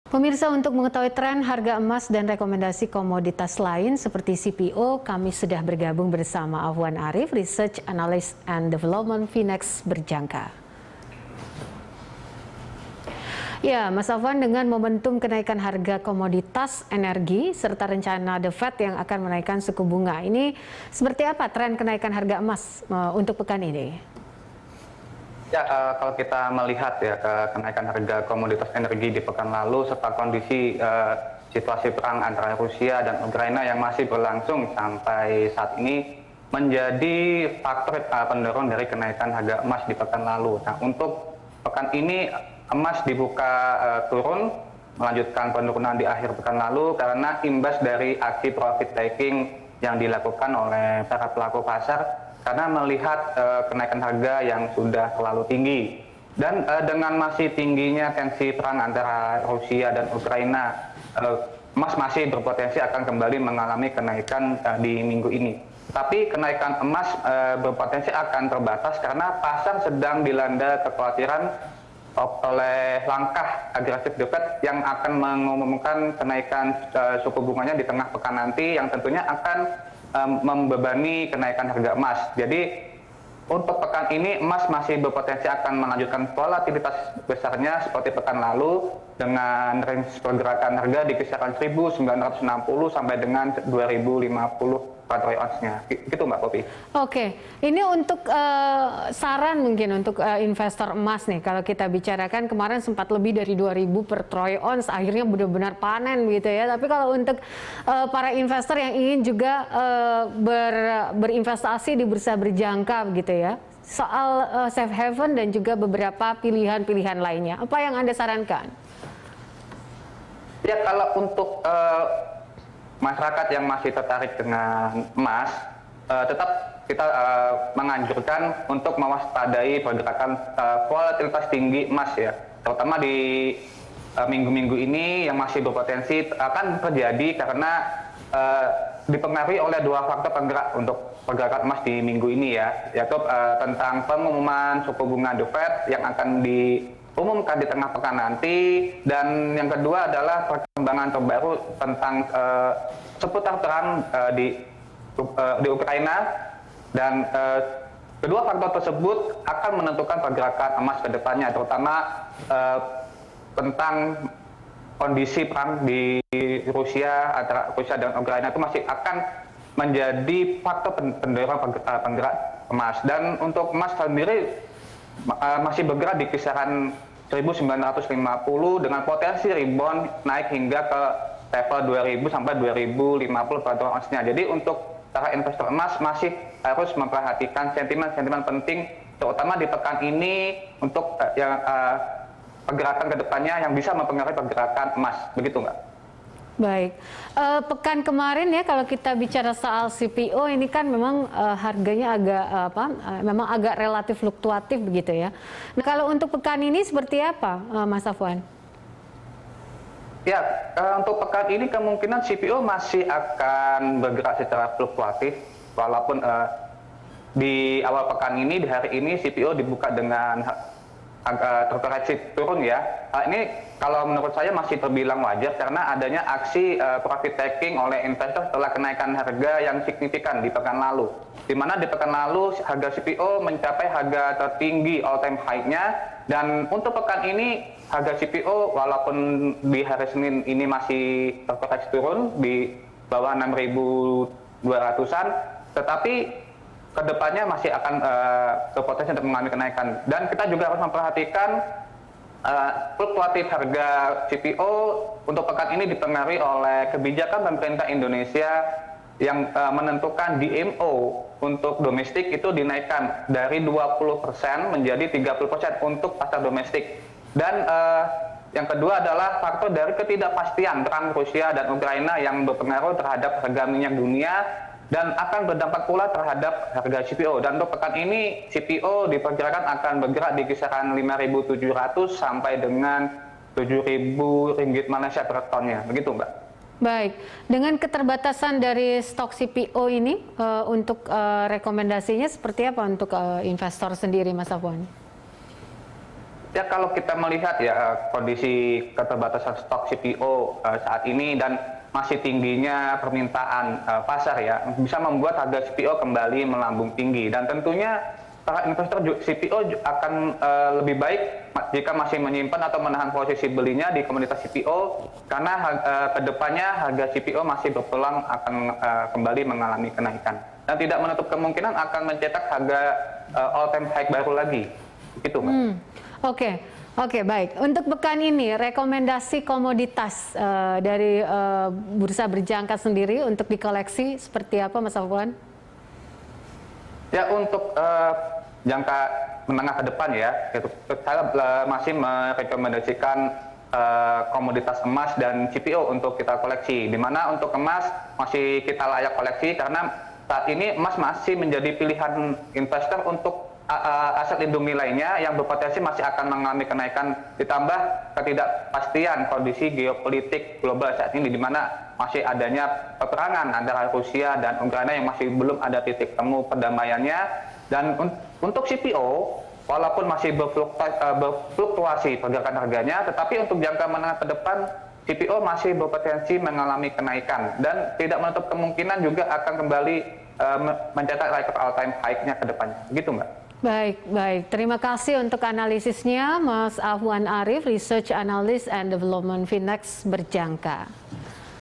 Pemirsa, untuk mengetahui tren harga emas dan rekomendasi komoditas lain seperti CPO, kami sudah bergabung bersama Afwan Arif, Research Analyst and Development Finex Berjangka. Ya, Mas Afwan, dengan momentum kenaikan harga komoditas energi serta rencana The Fed yang akan menaikkan suku bunga, ini seperti apa tren kenaikan harga emas untuk pekan ini? Ya, kalau kita melihat ya kenaikan harga komoditas energi di pekan lalu serta kondisi situasi perang antara Rusia dan Ukraina yang masih berlangsung sampai saat ini menjadi faktor pendorong dari kenaikan harga emas di pekan lalu. Nah, untuk pekan ini emas dibuka turun, melanjutkan penurunan di akhir pekan lalu karena imbas dari aksi profit taking yang dilakukan oleh para pelaku pasar karena melihat kenaikan harga yang sudah terlalu tinggi. Dan dengan masih tingginya tensi perang antara Rusia dan Ukraina, emas masih berpotensi akan kembali mengalami kenaikan di minggu ini. Tapi kenaikan emas berpotensi akan terbatas karena pasar sedang dilanda kekhawatiran oleh langkah agresif The Fed yang akan mengumumkan kenaikan suku bunganya di tengah pekan nanti yang tentunya akan membebani kenaikan harga emas. Jadi untuk pekan ini emas masih berpotensi akan melanjutkan volatilitas besarnya seperti pekan lalu dengan range pergerakan harga di kisaran 1.960 sampai dengan 2.050 per troy ounce-nya. Gitu Mbak Popi. Oke, ini untuk saran mungkin untuk investor emas nih, kalau kita bicarakan kemarin sempat lebih dari 2.000 per troy ounce, akhirnya benar-benar panen gitu ya. Tapi kalau untuk para investor yang ingin juga berinvestasi di bursa berjangka gitu ya, soal safe haven dan juga beberapa pilihan-pilihan lainnya, apa yang Anda sarankan? Ya, kalau untuk masyarakat yang masih tertarik dengan emas, tetap kita menganjurkan untuk mewaspadai pergerakan volatilitas tinggi emas ya, terutama di minggu-minggu ini yang masih berpotensi akan terjadi karena dipengaruhi oleh dua faktor penggerak untuk pergerakan emas di minggu ini ya, yaitu tentang pengumuman suku bunga The Fed yang akan diumumkan di tengah pekan nanti, dan yang kedua adalah perkembangan terbaru tentang seputar perang di Ukraina, dan kedua faktor tersebut akan menentukan pergerakan emas ke depannya, terutama tentang kondisi perang di Rusia antara Rusia dan Ukraina itu masih akan menjadi faktor pendorong penggerak emas. Dan untuk emas sendiri masih bergerak di kisaran 1.950 dengan potensi rebound naik hingga ke level 2.000 sampai 2.050 per troy ounce-nya. Jadi untuk para investor emas masih harus memperhatikan sentimen-sentimen penting, terutama di pekan ini untuk pergerakan kedepannya yang bisa mempengaruhi pergerakan emas. Begitu Mbak. Baik, pekan kemarin ya kalau kita bicara soal CPO ini kan memang harganya agak memang agak relatif fluktuatif begitu ya. Nah, kalau untuk pekan ini seperti apa, Mas Afwan? Ya, untuk pekan ini kemungkinan CPO masih akan bergerak secara fluktuatif, walaupun di awal pekan ini, di hari ini CPO dibuka dengan agak terkoreksi turun ya. Ini kalau menurut saya masih terbilang wajar karena adanya aksi profit taking oleh investor setelah kenaikan harga yang signifikan di pekan lalu. Di mana di pekan lalu harga CPO mencapai harga tertinggi all time high-nya, dan untuk pekan ini harga CPO walaupun di hari Senin ini masih terkoreksi turun di bawah 6.200-an, tetapi kedepannya masih akan berpotensi untuk mengalami kenaikan. Dan kita juga harus memperhatikan fluktuatif harga CPO untuk pekan ini dipengaruhi oleh kebijakan pemerintah Indonesia yang menentukan DMO untuk domestik itu dinaikkan dari 20% menjadi 30% untuk pasar domestik. Dan yang kedua adalah faktor dari ketidakpastian perang Rusia dan Ukraina yang berpengaruh terhadap harga minyak dunia dan akan berdampak pula terhadap harga CPO. Dan untuk pekan ini CPO diperkirakan akan bergerak di kisaran 5.700 sampai dengan 7.000 ringgit Malaysia per tonnya. Begitu Mbak. Baik, dengan keterbatasan dari stok CPO ini untuk rekomendasinya seperti apa untuk investor sendiri, Mas Afwan? Ya kalau kita melihat ya kondisi keterbatasan stok CPO saat ini dan masih tingginya permintaan pasar ya bisa membuat harga CPO kembali melambung tinggi dan tentunya para investor CPO akan lebih baik jika masih menyimpan atau menahan posisi belinya di komoditas CPO karena kedepannya harga CPO masih berpeluang akan kembali mengalami kenaikan dan tidak menutup kemungkinan akan mencetak harga all time high baru lagi. Begitu, Mbak. Oke, baik. Untuk pekan ini, rekomendasi komoditas dari bursa berjangka sendiri untuk dikoleksi seperti apa, Mas Afwan? Ya, untuk jangka menengah ke depan ya, saya masih merekomendasikan komoditas emas dan CPO untuk kita koleksi. Di mana untuk emas masih kita layak koleksi karena saat ini emas masih menjadi pilihan investor untuk aset lindung nilainya yang berpotensi masih akan mengalami kenaikan ditambah ketidakpastian kondisi geopolitik global saat ini di mana masih adanya peperangan antara Rusia dan Ukraina yang masih belum ada titik temu perdamaiannya dan untuk CPO walaupun masih berfluktuasi pergerakan harganya tetapi untuk jangka menengah ke depan CPO masih berpotensi mengalami kenaikan dan tidak menutup kemungkinan juga akan kembali mencetak record all time high-nya ke depannya. Begitu, Mbak. Baik. Terima kasih untuk analisisnya, Mas Afwan Arif, Research Analyst and Development Finex Berjangka.